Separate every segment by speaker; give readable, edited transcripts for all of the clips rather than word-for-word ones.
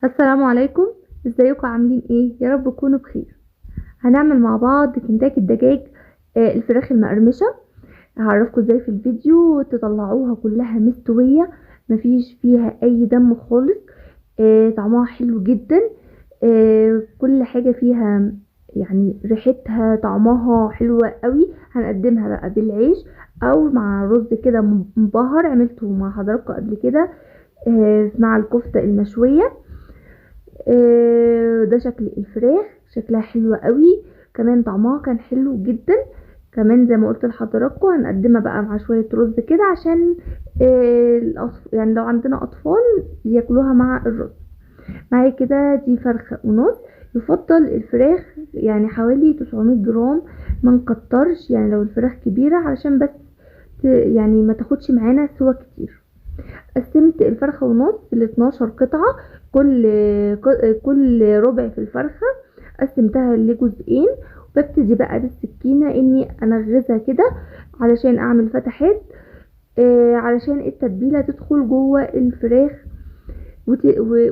Speaker 1: السلام عليكم. ازيكم عاملين ايه؟ يا رب تكونوا بخير. هنعمل مع بعض كنتاكي الدجاج. الفراخ المقرمشه. هعرفكم ازاي في الفيديو تطلعوها كلها مستويه، مفيش فيها اي دم خالص. طعمها حلو جدا. كل حاجه فيها يعني ريحتها طعمها حلوة قوي. هنقدمها بقى بالعيش او مع رز كده مبهر عملته مع حضراتكم قبل كده، مع الكفتة المشوية. ده شكل الفراخ، شكلها حلو قوي، كمان طعمها كان حلو جدا. كمان زي ما قلت لحضراتكم هنقدمها بقى مع شوية رز كده عشان يعني لو عندنا اطفال ياكلوها مع الرز. معايا كده دي فرخة ونص. يفضل الفراخ يعني حوالي 900 جرام، ما نكترش يعني لو الفراخ كبيرة علشان بس يعني ما تاخدش معانا سوا كتير. قسمت الفرخة ونص ل12 قطعة. كل ربع في الفرخة قسمتها لجزئين، وببتدي بقى بالسكينة اني انغزها كده علشان اعمل فتحات، علشان التتبيلة تدخل جوه الفراخ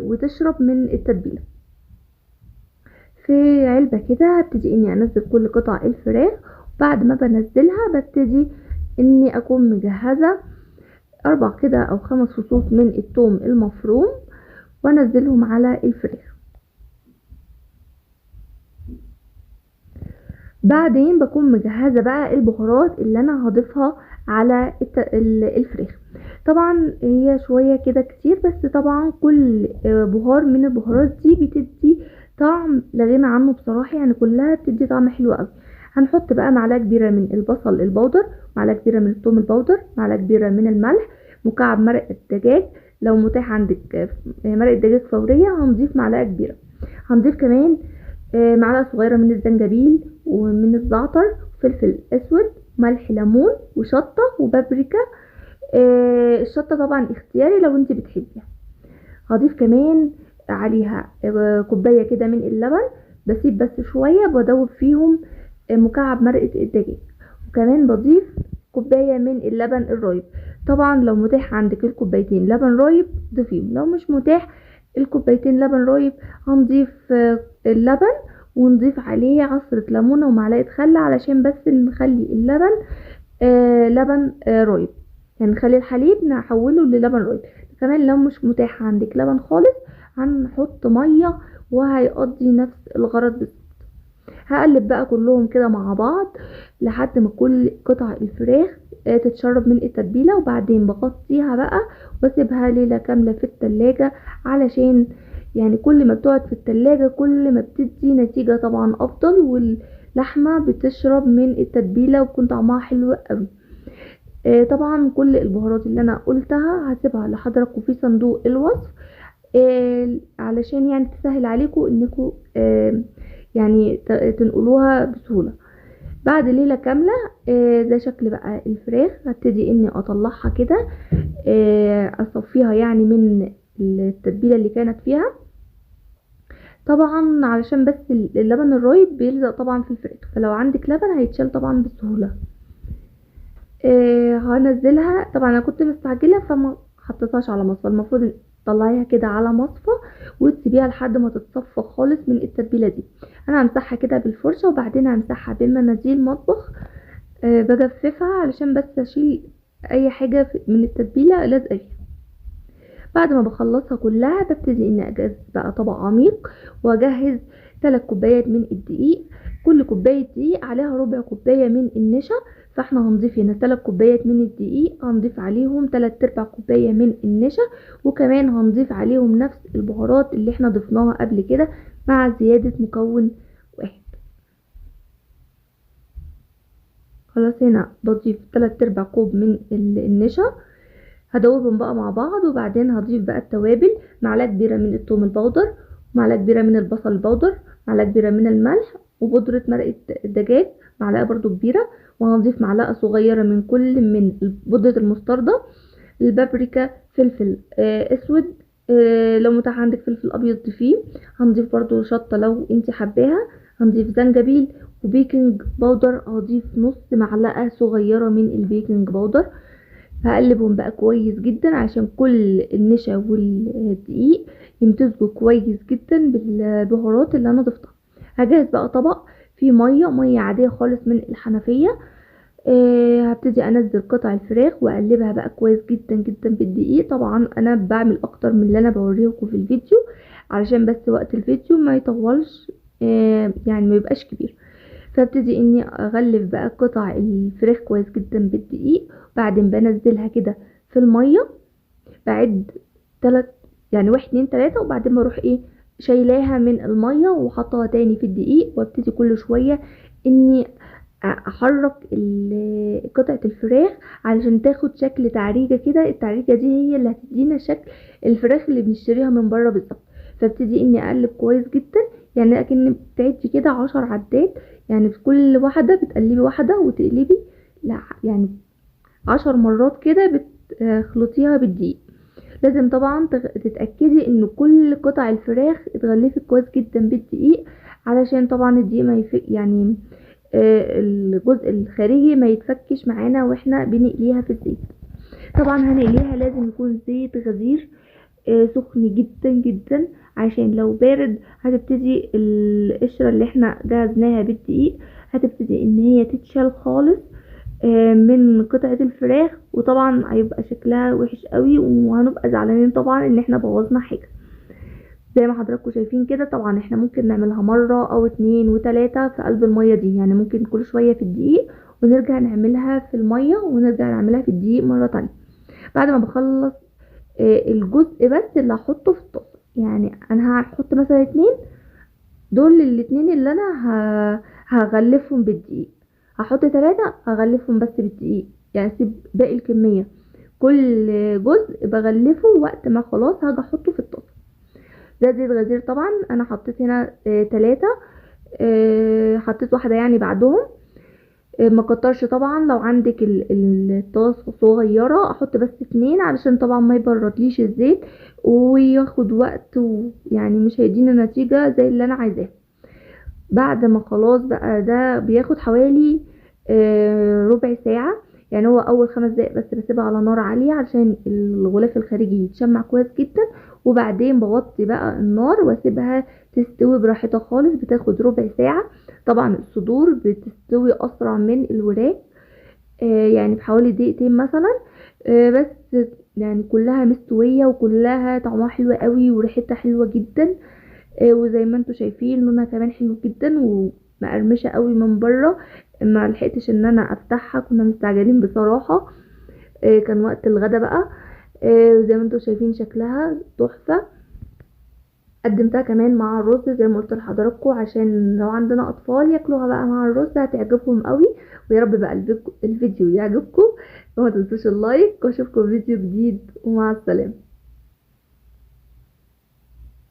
Speaker 1: وتشرب من التتبيلة. في علبة كده هبتدي اني انزل كل قطع الفراخ، وبعد ما بنزلها ببتدي اني اكون مجهزة 4 كده او 5 فصوص من الثوم المفروم وانزلهم على الفراخ. بعدين بكون مجهزة بقى البهارات اللي انا هضيفها على الفراخ. طبعا هي شوية كده كتير، بس طبعا كل بهار من البهارات دي بتدي طعم لا غنى عنه بصراحة، يعني كلها بتدي طعم حلو قوي. هنحط بقى معلقة كبيرة من البصل البودر، معلقة كبيرة من الثوم البودر، معلقة كبيرة من الملح، مكعب مرق الدجاج. لو متاح عندك مرق الدجاج فورية هنضيف معلقة كبيرة. هنضيف كمان معلقة صغيرة من الزنجبيل ومن الزعتر، فلفل اسود، ملح، ليمون، وشطة وبابريكا. الشطة طبعا اختياري لو انت بتحبيها. هضيف كمان عليها كوباية كده من اللبن، بسيب بس شوية بدوب فيهم مكعب مرقة الدجاج. وكمان بضيف كوباية من اللبن الرايب. طبعا لو متاح عندك الكوبايتين لبن رايب ضيفيهم، لو مش متاح الكوبايتين لبن رايب هنضيف اللبن ونضيف عليه عصرة ليمونة ومعلقة خل علشان بس نخلي اللبن لبن رايب، يعني نخلي الحليب نحوله للبن رايب. كمان لو مش متاح عندك لبن خالص هنحط مية وهيقضي نفس الغرض بالظبط. هقلب بقى كلهم كده مع بعض لحد ما كل قطع الفراخ تتشرب من التتبيلة، وبعدين بغطيها بقى واسيبها ليلة كاملة في التلاجة، علشان يعني كل ما بتقعد في التلاجة كل ما بتدي نتيجة طبعا افضل، واللحمة بتشرب من التتبيلة وبيكون طعمها حلو قوي. طبعا كل البهارات اللي انا قلتها هسيبها لحضراتكم في صندوق الوصف، علشان يعني تسهل عليكم انكم يعني تنقلوها بسهولة. بعد ليلة كاملة ده شكل بقى الفراخ. هبتدي اني اطلعها كده، اصفيها يعني من التتبيلة اللي كانت فيها، طبعا علشان بس اللبن الرايب بيلزق طبعا في الفراخ، فلو عندك لبن هيتشال طبعا بسهولة. هنزلها. طبعا انا كنت مستعجله فما حطيتهاش على مصفى، المفروض تطلعيها كده على مصفى وتسيبيها لحد ما تتصفى خالص من التتبيله دي. انا همسحها كده بالفرشه وبعدين همسحها بمناديل مطبخ، بجففها علشان بس اشيل اي حاجه من التتبيله لازقه فيها. بعد ما بخلصها كلها ببتدي اني اجهز بقى طبق عميق، واجهز 3 كوبايات من الدقيق. كل كوباية دقيق عليها ربع كوباية من النشا، فاحنا هنضيف هنا 3 كوبايات من الدقيق، هنضيف عليهم 3/4 كوباية من النشا، وكمان هنضيف عليهم نفس البهارات اللي احنا ضفناها قبل كده مع زيادة مكون واحد. خلاص هنا بضيف 3/4 كوب من النشا، هدوبهم بقى مع بعض، وبعدين هضيف بقى التوابل: معلقه كبيره من الثوم البودر، معلقه كبيره من البصل البودر، معلقه كبيره من الملح، وبودره مرقه الدجاج معلقه برضو كبيره، وهنضيف معلقه صغيره من كل من بودره المستردة، البابريكا، فلفل اسود، لو متاح عندك فلفل ابيض ضيفيه، هنضيف برضو شطه لو انت حباها، هنضيف زنجبيل وبيكنج باودر، هضيف نص معلقه صغيره من البيكنج باودر. هقلبهم بقى كويس جدا عشان كل النشا والدقيق يمتزجوا كويس جدا بالبهارات اللي انا ضفتها. هجهز بقى طبق فيه ميه عاديه خالص من الحنفيه. هبتدي انزل قطع الفراخ واقلبها بقى كويس جدا جدا بالدقيق. طبعا انا بعمل اكتر من اللي انا بوريكم في الفيديو علشان بس وقت الفيديو ما يطولش، يعني ما يبقاش كبير. فابتدي اني اغلف بقى قطع الفراخ كويس جدا بالدقيق، بعدين بنزلها كده في الميه، بعد 3 يعني 1 2 3، وبعدين بروح شايلاها من الميه وحطها تاني في الدقيق، وابتدي كل شويه اني احرك قطعة الفراخ علشان تاخد شكل تعريجة كده. التعريجة دي هي اللي هتدينا شكل الفراخ اللي بنشتريها من بره بالظبط. فابتدي اني اقلب كويس جدا، يعني اكن بتعدي كده 10 عدات، يعني في كل واحدة بتقلبي واحدة وتقلبي، لا يعني 10 مرات كده بتخلطيها بالدقيق. لازم طبعا تتأكدي ان كل قطع الفراخ اتغلفت كويس جدا بالدقيق، علشان طبعا الدقيق ما يعني الجزء الخارجي ما يتفكش معانا واحنا بنقليها في الزيت. طبعا هنقليها لازم يكون زيت غزير سخن جدا جدا، عشان لو بارد هتبتدي القشرة اللي احنا جهزناها بالدقيق هتبتدي ان هي تتشال خالص من قطعة الفراخ، وطبعا هيبقى شكلها وحش قوي وهنبقى زعلانين طبعا ان احنا بوظنا حاجة. زي ما حضراتكم شايفين كده، طبعا احنا ممكن نعملها مرة او 2 و3 في قلب المية دي، يعني ممكن كل شوية في الدقيق ونرجع نعملها في المية ونرجع نعملها في الدقيق مرة تانية. بعد ما بخلص الجزء بس اللي هحطه في الطاسة، يعني انا هحط مثلا 2، دول الاتنين اللي انا هغلفهم بالدقيق. هحط 3 هغلفهم بس بالدقيق، يعني اسيب باقي الكمية كل جزء بغلفه وقت ما خلاص هاجي احطه في الطاسة. ده زيت غزير طبعا، انا حطيت هنا 3، حطيت واحدة يعني بعدهم. ما كترش طبعا، لو عندك الطاسة صغيرة احط بس 2 علشان طبعا ما يبردليش الزيت وياخد وقت، ويعني مش هيدينا نتيجة زي اللي انا عايزاه. بعد ما خلاص بقى ده بياخد حوالي ربع ساعة، يعني هو اول 5 دقايق بس بسيبها على نار عالية علشان الغلاف الخارجي يتشمع كويس جدا، وبعدين بوطي بقى النار واسيبها تستوي براحتها خالص. بتاخد ربع ساعة. طبعا الصدور بتستوي اسرع من الوراك، يعني بحوالي دقيقتين مثلا، بس يعني كلها مستوية وكلها طعمها حلو قوي وريحتها حلوة جدا. وزي ما انتوا شايفين لونها كمان حلو جدا ومقرمشه قوي من بره. ما لحقتش ان انا افتحها، كنا مستعجلين بصراحه، كان وقت الغدا بقى. وزي ما انتوا شايفين شكلها تحفه. قدمتها كمان مع الرز زي ما قلت لحضراتكم، عشان لو عندنا اطفال ياكلوها بقى مع الرز هتعجبهم قوي. ويا رب بقى الفيديو يعجبكم، وما تنسوش اللايك، واشوفكم فيديو جديد، ومع السلامه.